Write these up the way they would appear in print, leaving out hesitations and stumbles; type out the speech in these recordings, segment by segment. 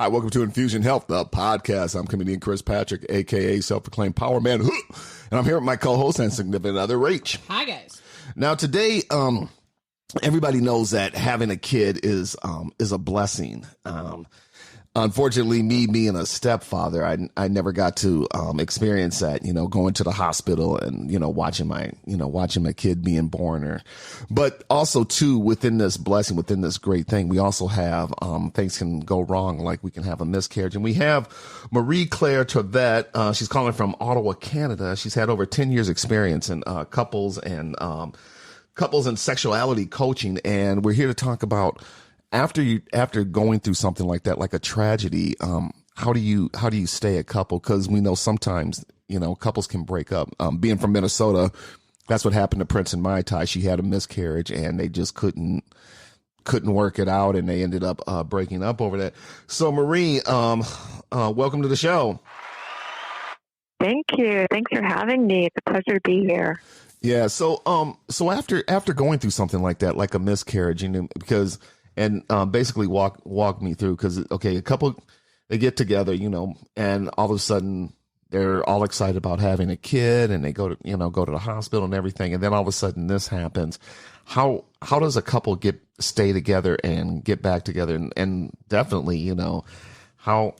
Hi, welcome to Infusion Health, the podcast. I'm comedian Chris Patrick, a.k.a. self-proclaimed power man. And I'm here with my co-host and significant other, Rach. Hi, guys. Now, today, everybody knows that having a kid is a blessing. Unfortunately, me being a stepfather, I never got to experience that, going to the hospital and, watching my kid being born. But also, too, within this blessing, within this great thing, we also have things can go wrong, like we can have a miscarriage. And we have Marie-Claire Thauvette. She's calling from Ottawa, Canada. She's had over 10 years experience in couples and sexuality coaching. And we're here to talk about after going through something like that, like a tragedy, how do you stay a couple? Because we know sometimes, couples can break up. Being from Minnesota, that's what happened to Prince and Mai Tai. She had a miscarriage and they just couldn't work it out, and they ended up breaking up over that. So Marie, welcome to the show. Thank you. Thanks for having me. It's a pleasure to be here. Yeah. So after going through something like that, like a miscarriage, because. And basically walk me through, because, okay, a couple, they get together, and all of a sudden they're all excited about having a kid, and they go to the hospital and everything. And then all of a sudden this happens. How does a couple stay together and get back together? And definitely, how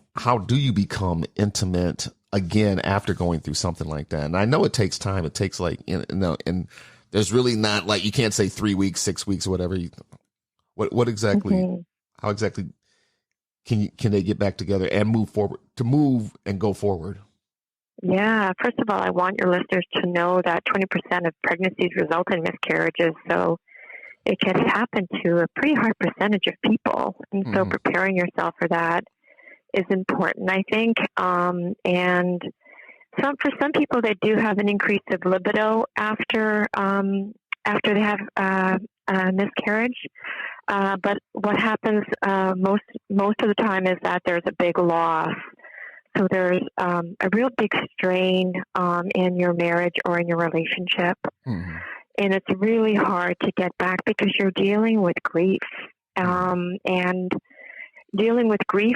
do you become intimate again after going through something like that? And I know it takes time. It takes and there's really not, like, you can't say 3 weeks, 6 weeks, or whatever. What exactly? Mm-hmm. How exactly can they get back together and move and go forward? Yeah. First of all, I want your listeners to know that 20% of pregnancies result in miscarriages. So it can happen to a pretty high percentage of people, and so preparing yourself for that is important, I think. And for some people, they do have an increase of libido after they have a miscarriage. But what happens most of the time is that there's a big loss. So there's a real big strain in your marriage or in your relationship. Mm-hmm. And it's really hard to get back because you're dealing with grief. And dealing with grief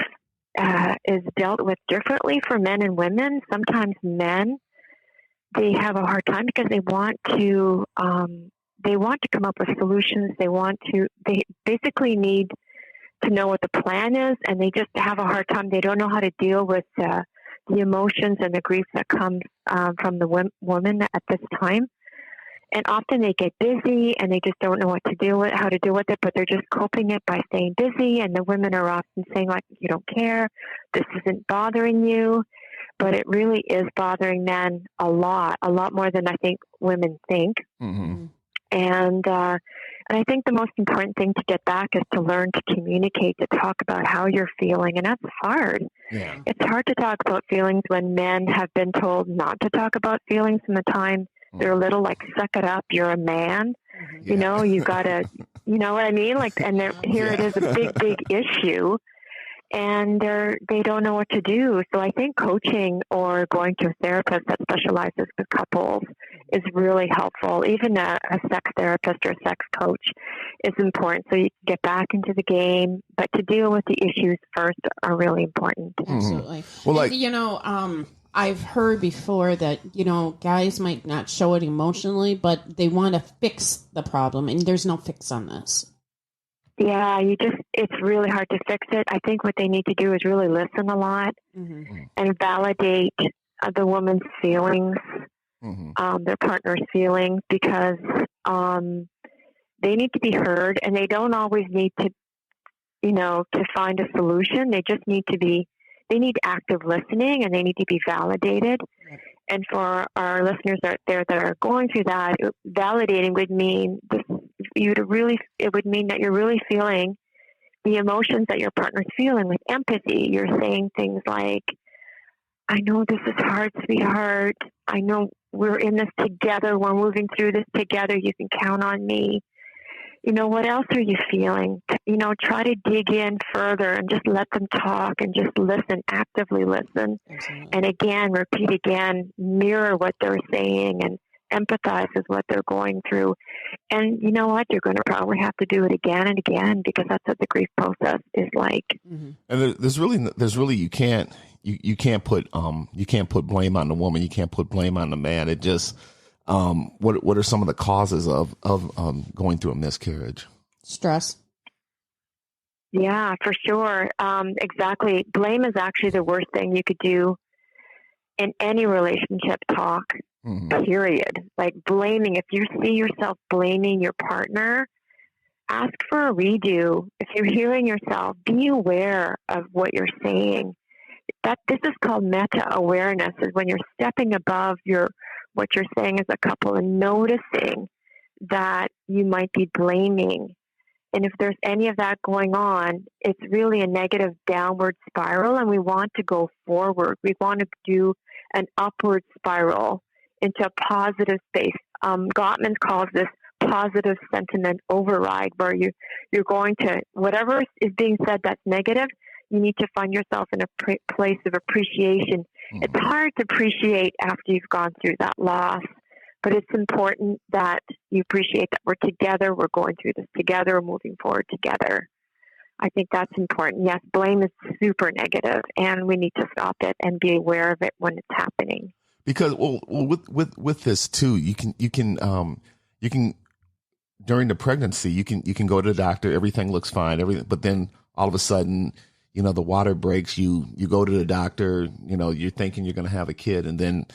is dealt with differently for men and women. Sometimes men, they have a hard time because they want to come up with solutions. They basically need to know what the plan is, and they just have a hard time. They don't know how to deal with the emotions and the grief that comes from the woman at this time. And often they get busy and they just don't know how to deal with it, but they're just coping it by staying busy. And the women are often saying, like, you don't care, this isn't bothering you. But it really is bothering men a lot more than I think women think. Mm-hmm. And I think the most important thing to get back is to learn to communicate, to talk about how you're feeling. And that's hard. Yeah. It's hard to talk about feelings when men have been told not to talk about feelings from the time they're little, like, suck it up, you're a man. Yeah. You gotta, you know what I mean? Like, and here it is, a big issue. And they don't know what to do. So I think coaching or going to a therapist that specializes with couples is really helpful. Even a sex therapist or a sex coach is important, so you can get back into the game. But to deal with the issues first are really important. Absolutely. Well, I've heard before that, guys might not show it emotionally, but they want to fix the problem, and there's no fix on this. Yeah, it's really hard to fix it. I think what they need to do is really listen a lot and validate the woman's feelings, their partner's feelings, because they need to be heard, and they don't always need to, to find a solution. They just need active listening, and they need to be validated. And for our listeners out there that are going through that, validating would mean it would mean that you're really feeling the emotions that your partner's feeling, with empathy. You're saying things like, I know this is hard, sweetheart. I know we're in this together. We're moving through this together. You can count on me. What else are you feeling? Try to dig in further and just let them talk and just listen, actively listen. Absolutely. And again, repeat again, mirror what they're saying and empathize with what they're going through. And you know what? You're going to probably have to do it again and again because that's what the grief process is like. Mm-hmm. And there's really you can't put blame on the woman. You can't put blame on the man. It just what are some of the causes of going through a miscarriage? Stress. Yeah, for sure. Exactly. Blame is actually the worst thing you could do in any relationship talk, period. Like blaming, if you see yourself blaming your partner, ask for a redo. If you're hearing yourself, be aware of what you're saying. This is called meta-awareness, is when you're stepping above what you're saying as a couple and noticing that you might be blaming. And if there's any of that going on, it's really a negative downward spiral, and we want to go forward. We want to do an upward spiral into a positive space. Gottman calls this positive sentiment override, where you're going to, whatever is being said that's negative, you need to find yourself in a place of appreciation. Mm-hmm. It's hard to appreciate after you've gone through that loss. But it's important that you appreciate that we're together, we're going through this together, we're moving forward together. I think that's important. Yes, blame is super negative, and we need to stop it and be aware of it when it's happening. Because with this too, you can during the pregnancy you can go to the doctor, everything looks fine, but then all of a sudden, the water breaks. You go to the doctor, you're thinking you're going to have a kid, and then.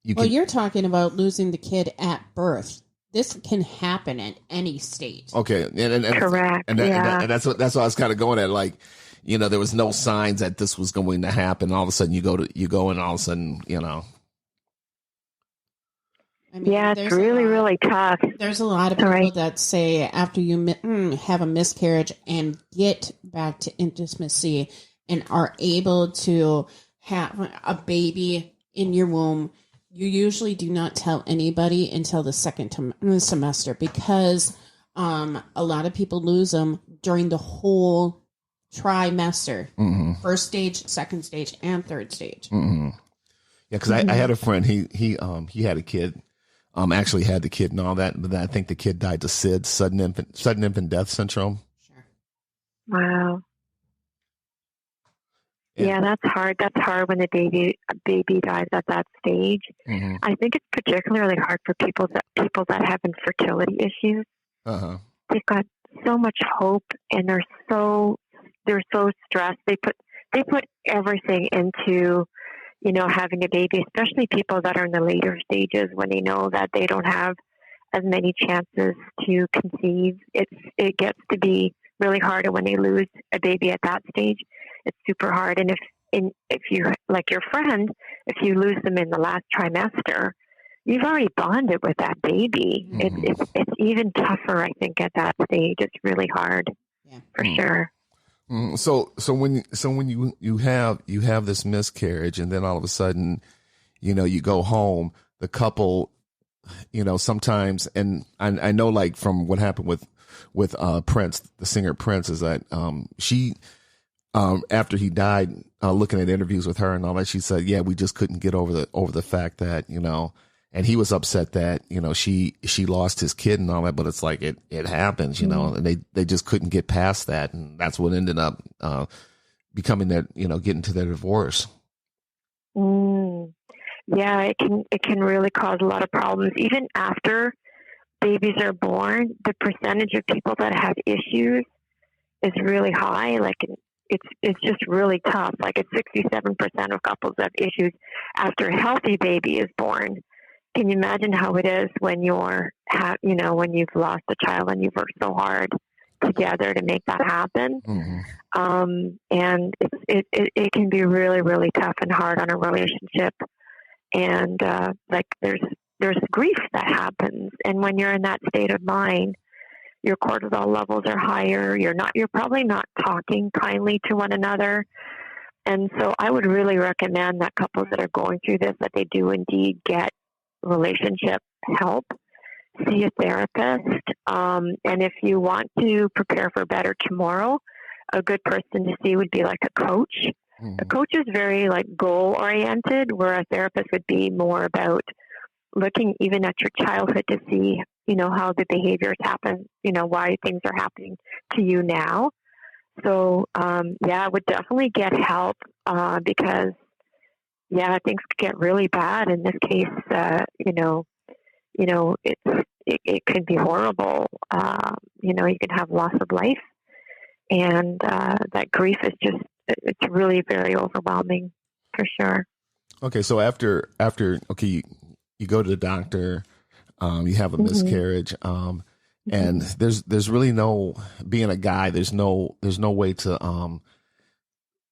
You're talking about losing the kid at birth. This can happen at any stage. Okay, and correct. And that's what I was kind of going at. Like, there was no signs that this was going to happen. All of a sudden, you go, and all of a sudden, I mean, yeah, it's really tough. There's a lot of people that say after you have a miscarriage and get back to intimacy and are able to have a baby in your womb, you usually do not tell anybody until the second semester, because a lot of people lose them during the whole trimester, first stage, second stage, and third stage. Mm-hmm. Yeah, because I had a friend. He had a kid. Actually had the kid and all that, but I think the kid died to SID, sudden infant death syndrome. Sure. Wow. Yeah, that's hard. That's hard when the baby dies at that stage. Mm-hmm. I think it's particularly hard for people that have infertility issues. Uh-huh. They've got so much hope, and they're so stressed. They put everything into having a baby, especially people that are in the later stages when they know that they don't have as many chances to conceive. It gets to be really hard, and when they lose a baby at that stage, it's super hard. And if you, like your friend, if you lose them in the last trimester, you've already bonded with that baby. Mm-hmm. It's even tougher, I think, at that stage. It's really hard, for sure. Mm-hmm. So when you have this miscarriage, and then all of a sudden, you go home, the couple, sometimes, and I know, like, from what happened with Prince, the singer Prince, is that she. After he died, looking at interviews with her and all that, she said, "Yeah, we just couldn't get over the fact that and he was upset that she lost his kid and all that, but it's like it happens, and they just couldn't get past that, and that's what ended up becoming that getting to their divorce." Yeah, it can really cause a lot of problems even after babies are born. The percentage of people that have issues is really high. Like, it's just really tough. Like, it's 67% of couples have issues after a healthy baby is born. Can you imagine how it is when when you've lost a child and you've worked so hard together to make that happen? Mm-hmm. And it can be really, really tough and hard on a relationship. And there's grief that happens, and when you're in that state of mind, your cortisol levels are higher. You're probably not talking kindly to one another. And so I would really recommend that couples that are going through this, that they do indeed get relationship help, see a therapist. And if you want to prepare for a better tomorrow, a good person to see would be like a coach. Mm-hmm. A coach is very goal oriented, where a therapist would be more about looking even at your childhood to see, how the behaviors happen, why things are happening to you now. So, I would definitely get help because, things could get really bad. In this case, it could be horrible. You can have loss of life, and that grief is it's really very overwhelming for sure. Okay, so after you go to the doctor, you have a miscarriage, and there's really no, being a guy, there's no way to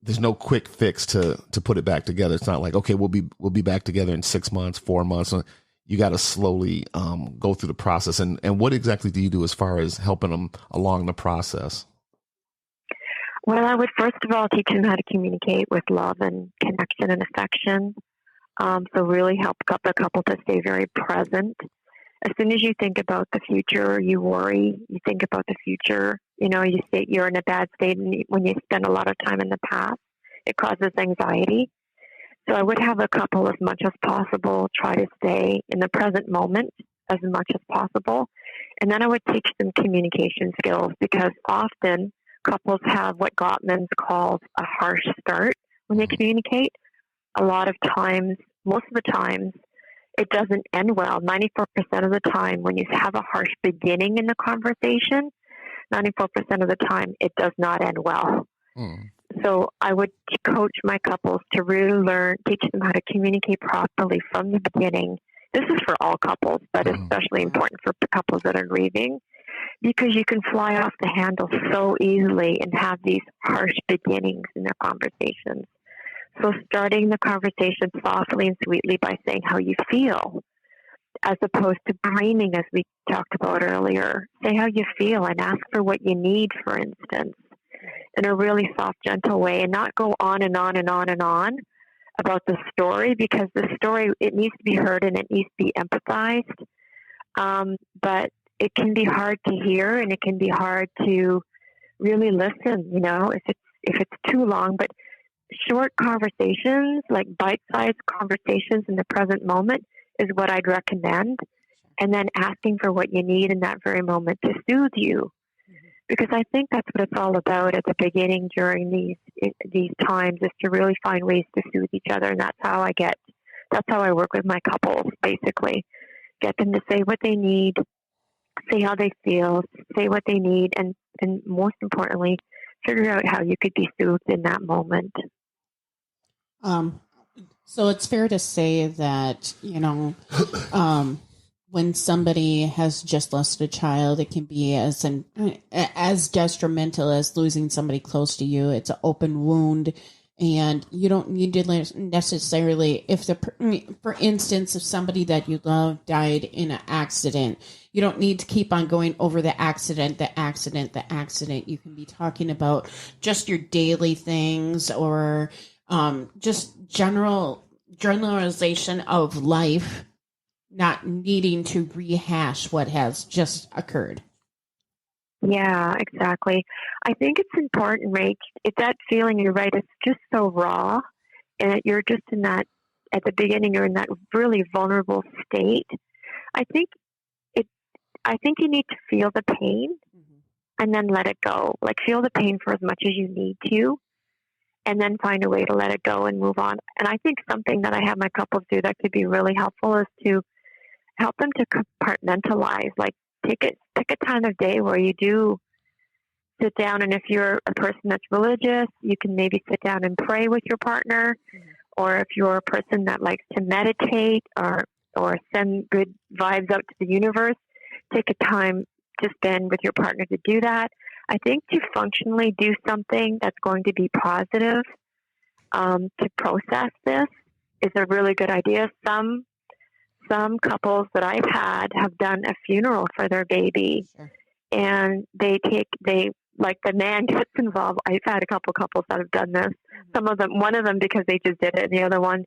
there's no quick fix to put it back together. It's not like, okay, we'll be back together in 6 months, 4 months. You got to slowly go through the process. And what exactly do you do as far as helping them along the process? Well, I would first of all teach them how to communicate with love and connection and affection. So really help the couple to stay very present. As soon as you think about the future, you worry. You think about the future. You're in a bad state, and when you spend a lot of time in the past, it causes anxiety. So I would have a couple, as much as possible, try to stay in the present moment as much as possible. And then I would teach them communication skills, because often couples have what Gottman's calls a harsh start when they communicate. A lot of times, most of the times, it doesn't end well. 94% of the time, when you have a harsh beginning in the conversation, 94% of the time, it does not end well. So I would coach my couples to really teach them how to communicate properly from the beginning. This is for all couples, but especially important for couples that are grieving, because you can fly off the handle so easily and have these harsh beginnings in their conversations. So starting the conversation softly and sweetly by saying how you feel, as opposed to blaming, as we talked about earlier. Say how you feel and ask for what you need, for instance, in a really soft, gentle way, and not go on and on and on and on about the story, because the story, it needs to be heard and it needs to be empathized. But it can be hard to hear, and it can be hard to really listen, if it's too long. But short conversations, like bite-sized conversations in the present moment, is what I'd recommend. And then asking for what you need in that very moment to soothe you. Because I think that's what it's all about at the beginning during these times, is to really find ways to soothe each other. And that's how I work with my couples, basically. Get them to say what they need, say how they feel, say what they need, and most importantly, figure out how you could be soothed in that moment. So it's fair to say that, when somebody has just lost a child, it can be as detrimental as losing somebody close to you. It's an open wound, and you don't need to necessarily, for instance, if somebody that you love died in an accident, you don't need to keep on going over the accident. You can be talking about just your daily things, or just generalization of life, not needing to rehash what has just occurred. Yeah, exactly. I think it's important, Rach, if that feeling, you're right, it's just so raw, and you're just in that, at the beginning, you're in that really vulnerable state. I think you need to feel the pain and then let it go. Like, feel the pain for as much as you need to, and then find a way to let it go and move on. And I think something that I have my couples do that could be really helpful is to help them to compartmentalize. Like, pick a time of day where you do sit down, and if you're a person that's religious, you can maybe sit down and pray with your partner, or if you're a person that likes to meditate or send good vibes out to the universe, take a time to spend with your partner to do that. I think to functionally do something that's going to be positive to process this is a really good idea. Some couples that I've had have done a funeral for their baby, and like the man gets involved. I've had a couple couples that have done this. One of them because they just did it, and the other one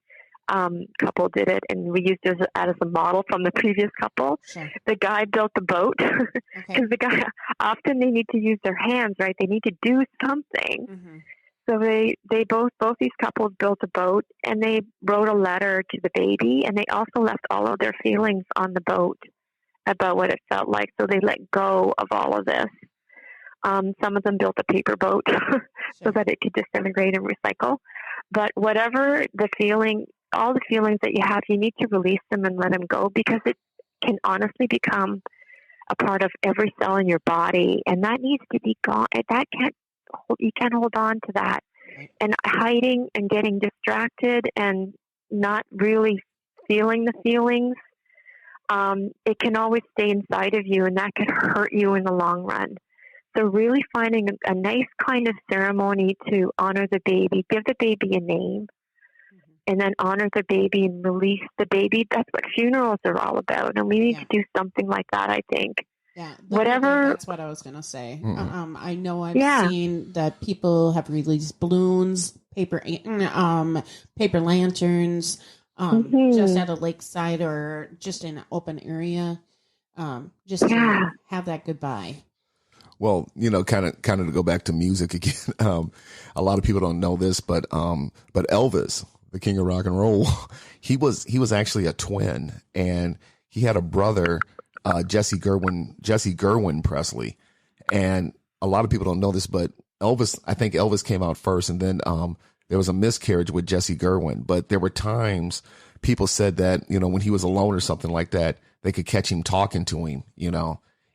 couple did it, and we used it as a model from the previous couple. Sure. The guy built the boat, because the guy, often they need to use their hands, right? They need to do something. So they both these couples built a boat, and they wrote a letter to the baby, and they also left all of their feelings on the boat about what it felt like. So they let go of all of this. Some of them built a paper boat so that it could disintegrate and recycle. But whatever the feeling, all the feelings that you have, you need to release them and let them go, because it can honestly become a part of every cell in your body, and that needs to be gone. You can't hold on to that. And hiding and getting distracted and not really feeling the feelings, it can always stay inside of you, and that could hurt you in the long run. So really finding a nice kind of ceremony to honor the baby, give the baby a name, and then honor the baby and release the baby. That's what funerals are all about. And we need to do something like that, I think. Yeah. Whatever. That's what I was going to say. I know I've seen that people have released balloons, paper lanterns, just at a lakeside or just in an open area, just to have that goodbye. Well, kind of to go back to music again. A lot of people don't know this, but Elvis, the king of rock and roll, he was actually a twin, and he had a brother, Jesse Gerwin Presley. And a lot of people don't know this, but I think Elvis came out first, and then there was a miscarriage with Jesse Gerwin. But there were times people said that, when he was alone or something like that, they could catch him talking to him,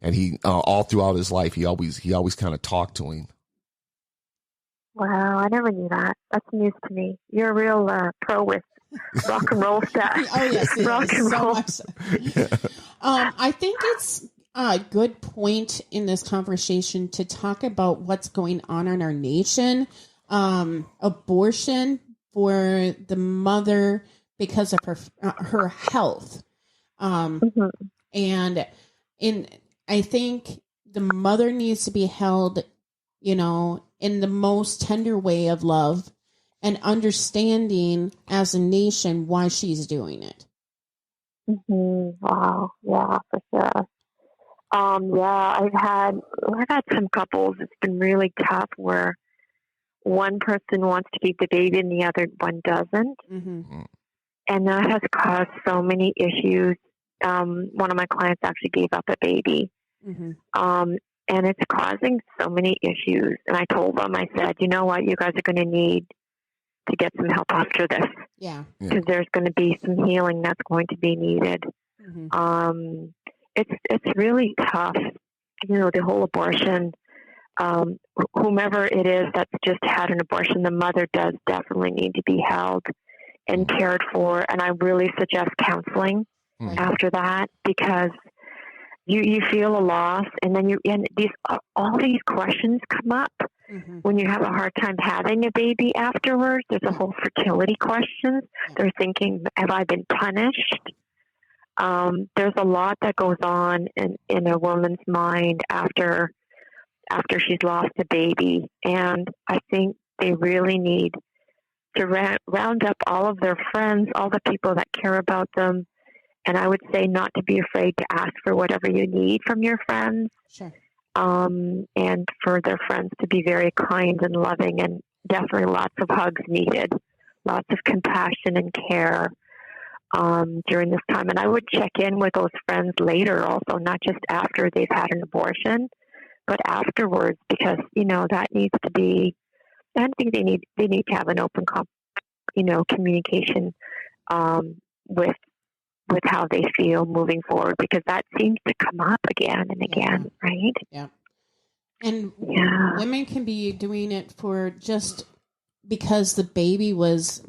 and he all throughout his life, he always kind of talked to him. Wow, I never knew that. That's news to me. You're a real pro with rock and roll stuff. Oh yes, rock and roll. So I think it's a good point in this conversation to talk about what's going on in our nation. Abortion for the mother because of her health, and I think the mother needs to be held, in the most tender way of love and understanding as a nation why she's doing it. Wow. Yeah, for sure. I've had some couples. It's been really tough where one person wants to keep the baby and the other one doesn't. And that has caused so many issues. One of my clients actually gave up a baby. And it's causing so many issues. And I told them, I said, you know what, you guys are going to need to get some help after this. Yeah. Because there's going to be some healing that's going to be needed. It's really tough, the whole abortion. Whomever it is that's just had an abortion, the mother does definitely need to be held and cared for. And I really suggest counseling after that, because you feel a loss, and then all these questions come up when you have a hard time having a baby afterwards. There's a whole fertility questions. They're thinking, have I been punished? There's a lot that goes on in a woman's mind after she's lost a baby, and I think they really need to round up all of their friends, all the people that care about them. And I would say not to be afraid to ask for whatever you need from your friends. Sure. And for their friends to be very kind and loving, and definitely lots of hugs needed, lots of compassion and care during this time. And I would check in with those friends later also, not just after they've had an abortion, but afterwards, because, that needs to be, I think they need to have an open, communication with how they feel moving forward, because that seems to come up again and again, right? Yeah. And women can be doing it for just because the baby was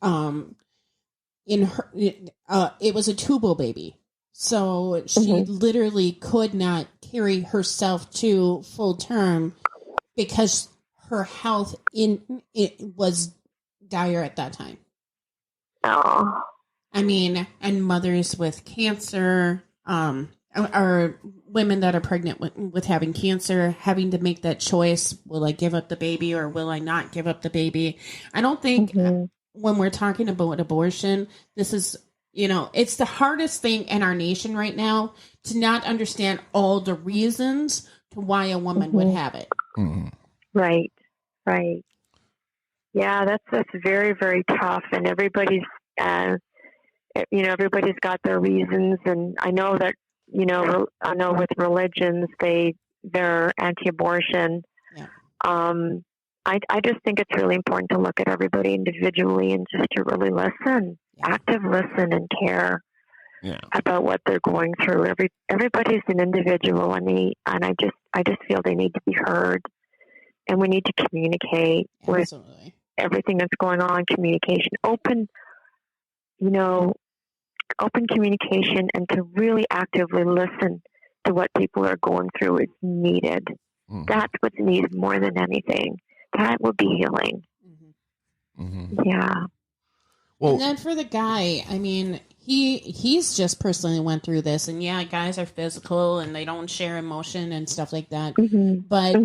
in her, it was a tubal baby. So she literally could not carry herself to full term because her health was dire at that time. Oh. I mean, and mothers with cancer, or women that are pregnant with having cancer, having to make that choice. Will I give up the baby or will I not give up the baby? I don't think when we're talking about abortion, this is, it's the hardest thing in our nation right now to not understand all the reasons to why a woman would have it. Right. Yeah, that's very, very tough, and everybody's everybody's got their reasons, and I know that I know with religions they're anti-abortion. Yeah. I just think it's really important to look at everybody individually and just to really listen, active listen and care about what they're going through. Everybody's an individual, and I just feel they need to be heard, and we need to communicate with everything that's going on. Communication, open communication, and to really actively listen to what people are going through is needed. Mm-hmm. That's what's needed more than anything. That will be healing. Mm-hmm. Mm-hmm. Yeah. Well, and then for the guy, I mean, he's just personally went through this, and guys are physical and they don't share emotion and stuff like that. Mm-hmm. But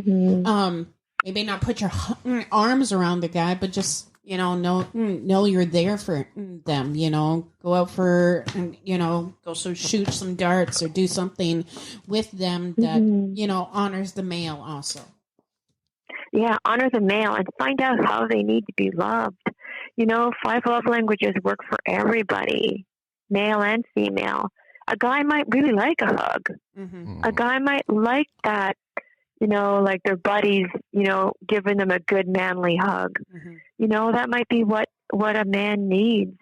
maybe not put your arms around the guy, but just know you're there for them. Go out for shoot some darts or do something with them that honors the male also. Yeah, honor the male and find out how they need to be loved. 5 love languages work for everybody, male and female. A guy might really like a hug. Mm-hmm. A guy might like that, like their buddies, giving them a good manly hug. Mm-hmm. That might be what a man needs.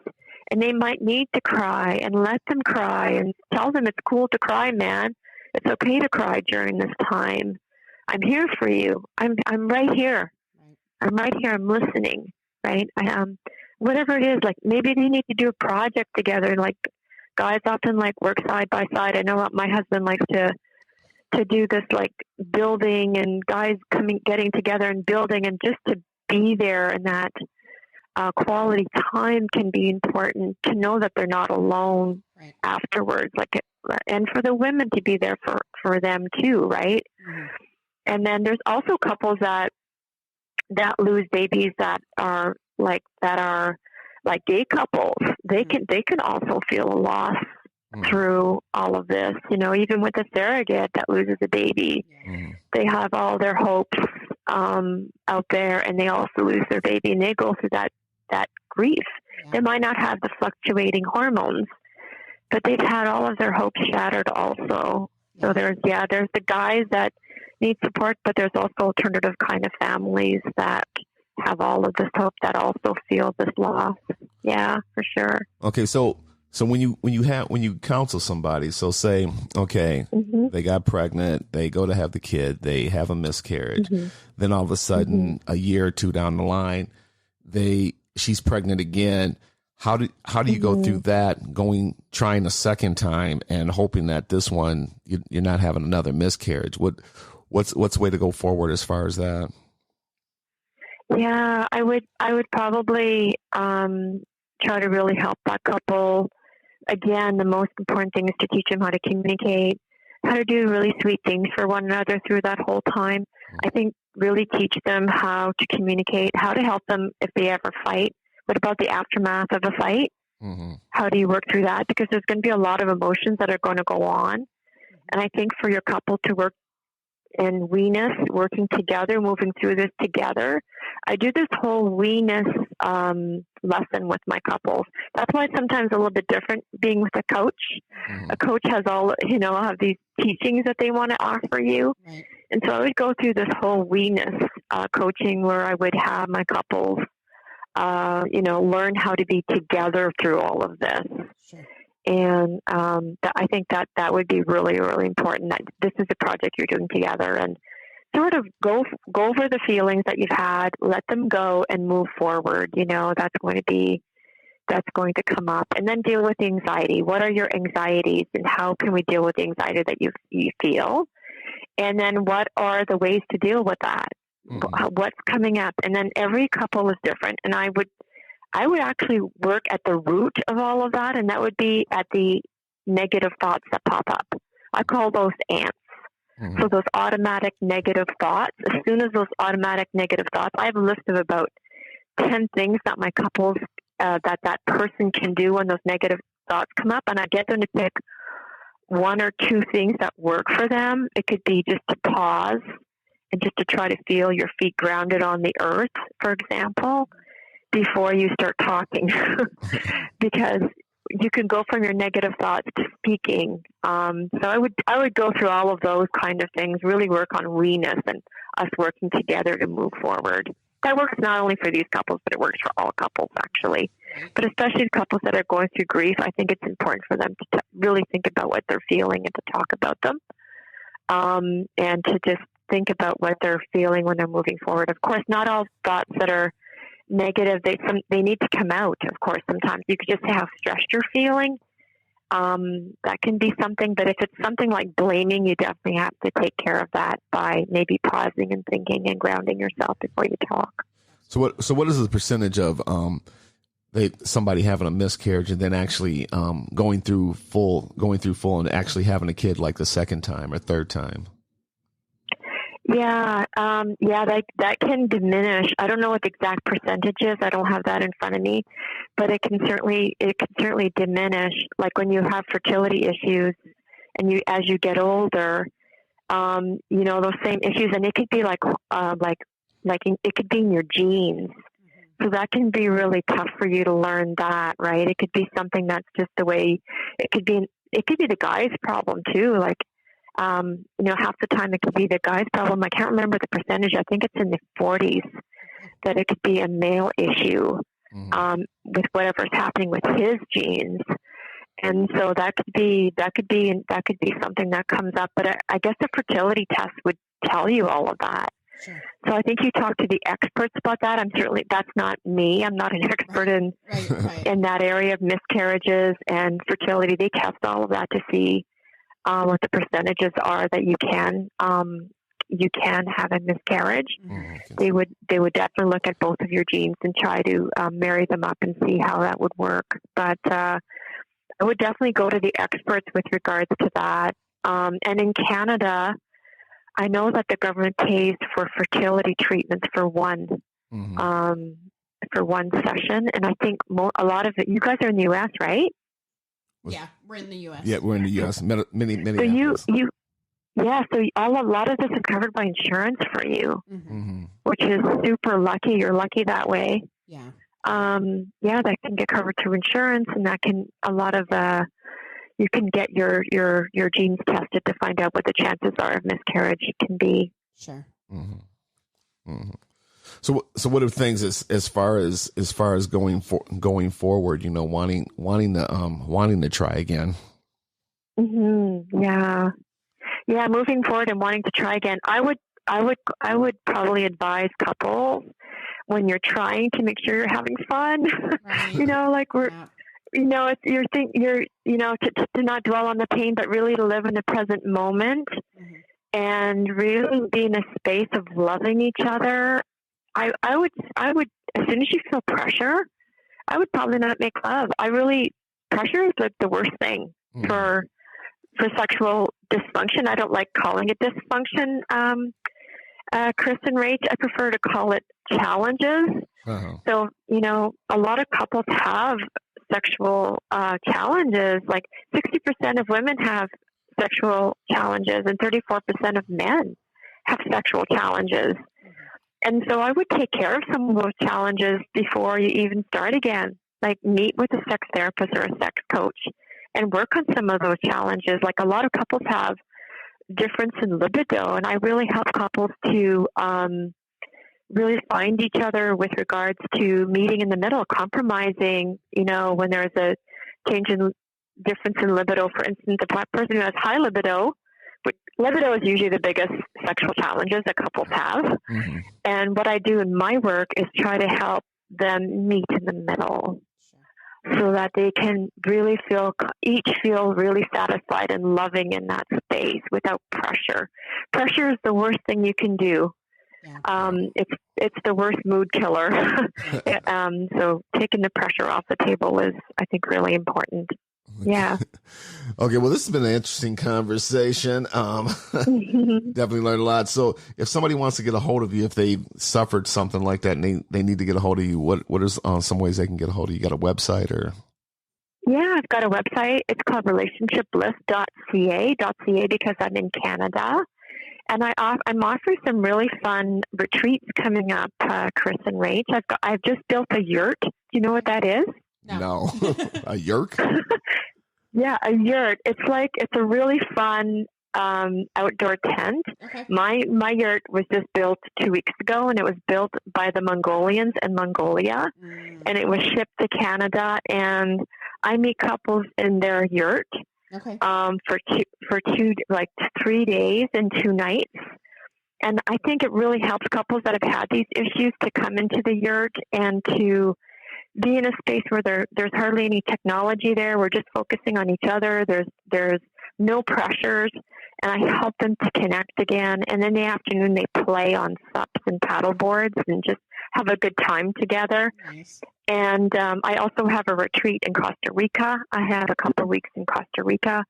And they might need to cry, and let them cry and tell them it's cool to cry, man. It's okay to cry during this time. I'm here for you. I'm right here. Right. I'm right here. I'm listening. Right. Whatever it is, like maybe they need to do a project together. Like guys often work side by side. I know my husband likes to do this building, and guys getting together and building, and just to be there, and that quality time can be important to know that they're not alone afterwards. And for the women to be there for them too, right? Mm-hmm. And then there's also couples that lose babies that are gay couples. They can also feel a loss through all of this. Even with a surrogate that loses a baby, they have all their hopes out there, and they also lose their baby, and they go through that grief. Yeah. They might not have the fluctuating hormones, but they've had all of their hopes shattered also. Yeah. So there's the guys that need support, but there's also alternative kind of families that have all of this hope that also feel this loss. Yeah, for sure. Okay, so when you counsel somebody, so say, okay, they got pregnant, they go to have the kid, they have a miscarriage, then all of a sudden, a year or two down the line, she's pregnant again. How do you go through that, trying a second time and hoping that this one you're not having another miscarriage? What's the way to go forward as far as that? Yeah, I would probably try to really help that couple. Again, the most important thing is to teach them how to communicate, how to do really sweet things for one another through that whole time. I think really teach them how to communicate, how to help them if they ever fight. What about the aftermath of a fight? Mm-hmm. How do you work through that? Because there's going to be a lot of emotions that are going to go on. And I think for your couple to work in weeness, working together, moving through this together. I do this whole weeness lesson with my couples. That's why it's sometimes a little bit different being with a coach. Mm-hmm. A coach has have these teachings that they want to offer you. Right. And so I would go through this whole weeness coaching where I would have my couples, learn how to be together through all of this. Sure. And I think that would be really, really important. That this is a project you're doing together, and sort of go over the feelings that you've had, let them go, and move forward. That's going to come up, and then deal with the anxiety. What are your anxieties, and how can we deal with the anxiety that you feel? And then what are the ways to deal with that? Mm-hmm. What's coming up? And then every couple is different, and I would actually work at the root of all of that, and that would be at the negative thoughts that pop up. I call those ants. Mm-hmm. So those automatic negative thoughts, as soon as those automatic negative thoughts, I have a list of about 10 things that my couples, that person can do when those negative thoughts come up, and I get them to pick 1 or 2 things that work for them. It could be just to pause and just to try to feel your feet grounded on the earth, for example, before you start talking, because you can go from your negative thoughts to speaking. So I would go through all of those kind of things, really work on we-ness and us working together to move forward. That works not only for these couples, but it works for all couples, actually. But especially couples that are going through grief, I think it's important for them to really think about what they're feeling and to talk about them, and to just think about what they're feeling when they're moving forward. Of course, not all thoughts that are negative, they need to come out. Of course, sometimes you could just say how stressed you're feeling. That can be something, but if it's something like blaming, you definitely have to take care of that by maybe pausing and thinking and grounding yourself before you talk. So what is the percentage of somebody having a miscarriage and then actually going through full and actually having a kid like the second time or third time? Yeah, that can diminish. I don't know what the exact percentage is. I don't have that in front of me, but it can certainly diminish. Like when you have fertility issues, and as you get older, those same issues, and it could be it could be in your genes. So that can be really tough for you to learn that, right? It could be something that's just the way. It could be the guy's problem too. Like, half the time it could be the guy's problem. I can't remember the percentage. I think it's in the 40s that it could be a male issue, with whatever's happening with his genes. And so that could be something that comes up. But I guess the fertility test would tell you all of that. Sure. So I think you talk to the experts about that. That's not me. I'm not an expert in that area of miscarriages and fertility. They test all of that to see what the percentages are that you can have a miscarriage. They would definitely look at both of your genes and try to marry them up and see how that would work. But I would definitely go to the experts with regards to that. And in Canada, I know that the government pays for fertility treatments for one session, and I think a lot of it. You guys are in the U.S., right? Yeah, we're in the U.S. Yeah, we're in the U.S. Many. So so a lot of this is covered by insurance for you, which is super lucky. You're lucky that way. Yeah. That can get covered through insurance, and that can you can get your genes tested to find out what the chances are of miscarriage can be. Sure. So what are things as far as going forward? Wanting to try again. Yeah. Moving forward and wanting to try again. I would probably advise couples when you're trying to make sure you're having fun. Right. To not dwell on the pain, but really to live in the present moment and really be in a space of loving each other. I would, as soon as you feel pressure, I would probably not make love. Pressure is like the worst thing for sexual dysfunction. I don't like calling it dysfunction, Cris and Rach. I prefer to call it challenges. So, a lot of couples have sexual challenges. Like 60% of women have sexual challenges and 34% of men have sexual challenges. And so I would take care of some of those challenges before you even start again. Like meet with a sex therapist or a sex coach and work on some of those challenges. Like a lot of couples have difference in libido, and I really help couples to really find each other with regards to meeting in the middle, compromising, when there's a change in difference in libido. For instance, a person who has high libido, which libido is usually the biggest sexual challenges that couples have. And what I do in my work is try to help them meet in the middle so that they can really each feel really satisfied and loving in that space without pressure. Pressure is the worst thing you can do. It's the worst mood killer. So taking the pressure off the table is, I think, really important. Yeah. Okay. Well, this has been an interesting conversation. Definitely learned a lot. So if somebody wants to get a hold of you, if they suffered something like that and they need to get a hold of you, what are some ways they can get a hold of you? You got a website or? Yeah, I've got a website. It's called relationshipbliss.ca because I'm in Canada. And I'm offering some really fun retreats coming up, Cris and Rach. I've just built a yurt. Do you know what that is? No. A yurt? Yeah, a yurt. It's a really fun outdoor tent. Okay. My yurt was just built 2 weeks ago, and it was built by the Mongolians in Mongolia, and it was shipped to Canada. And I meet couples in their yurt. Okay. For 3 days and 2 nights. And I think it really helps couples that have had these issues to come into the yurt and to be in a space where there's hardly any technology there. We're just focusing on each other. There's no pressures, and I help them to connect again. And in the afternoon, they play on SUPs and paddle boards and just have a good time together. Nice. And I also have a retreat in Costa Rica. I have a couple of weeks in Costa Rica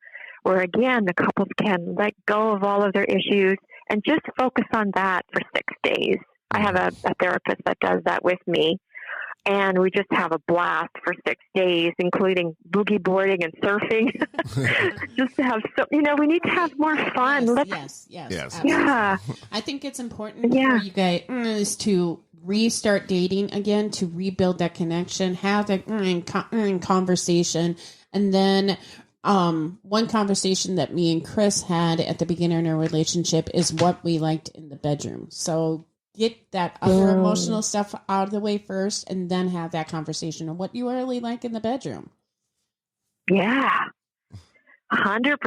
where, again, the couples can let go of all of their issues and just focus on that for 6 days. I have a therapist that does that with me. And we just have a blast for 6 days, including boogie boarding and surfing. Just to have we need to have more fun. Yes. Yeah. I think it's important for you guys to restart dating again, to rebuild that connection, have that conversation. And then one conversation that me and Cris had at the beginning of our relationship is what we liked in the bedroom. So get that other emotional stuff out of the way first, and then have that conversation of what you really like in the bedroom. Yeah, 100%.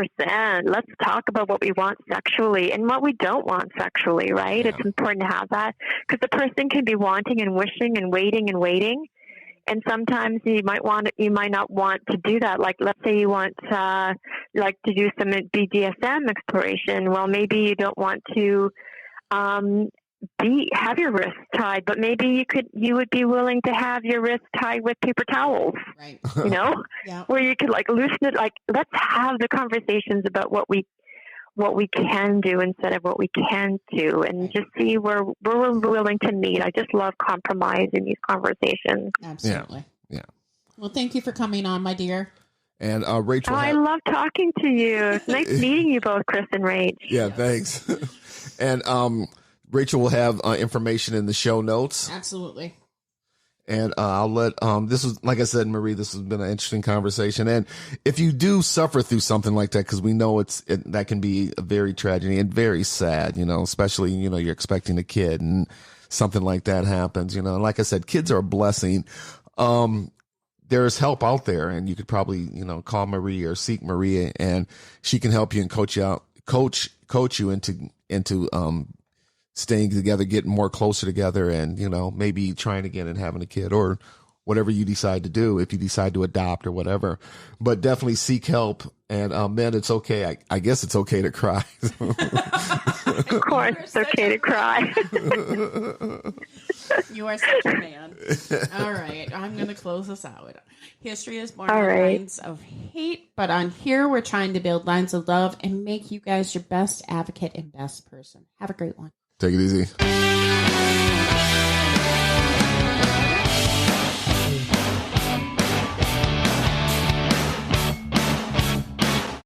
Let's talk about what we want sexually and what we don't want sexually, right? Yeah. It's important to have that because the person can be wanting and wishing and waiting. And sometimes you might not want to do that. Like, let's say you want to do some BDSM exploration. Well, maybe you don't want to have your wrists tied, but maybe you would be willing to have your wrists tied with paper towels, right? Yeah. Where you could loosen it. Let's have the conversations about what we can do instead of what we can't do, and just see where we're willing to meet. I just love compromise in these conversations. Absolutely. Yeah. Well, thank you for coming on, my dear. And Rachel, I love talking to you. It's nice meeting you both, Cris and Rach. Yeah, thanks. And Rachel will have information in the show notes. Absolutely. And I'll let, this was, like I said, Marie, this has been an interesting conversation. And if you do suffer through something like that, because we know that can be a very tragedy and very sad, especially, you're expecting a kid and something like that happens, and like I said, kids are a blessing. There's help out there, and you could probably, call Marie or seek Maria, and she can help you and coach you into staying together, getting more closer together, and, maybe trying again and having a kid or whatever you decide to do, if you decide to adopt or whatever. But definitely seek help. And men, it's okay. I guess it's okay to cry. Of course, it's okay to cry. You are such a man. All right, I'm going to close this out. History is born on lines of hate, but on here we're trying to build lines of love and make you guys your best advocate and best person. Have a great one. Take it easy.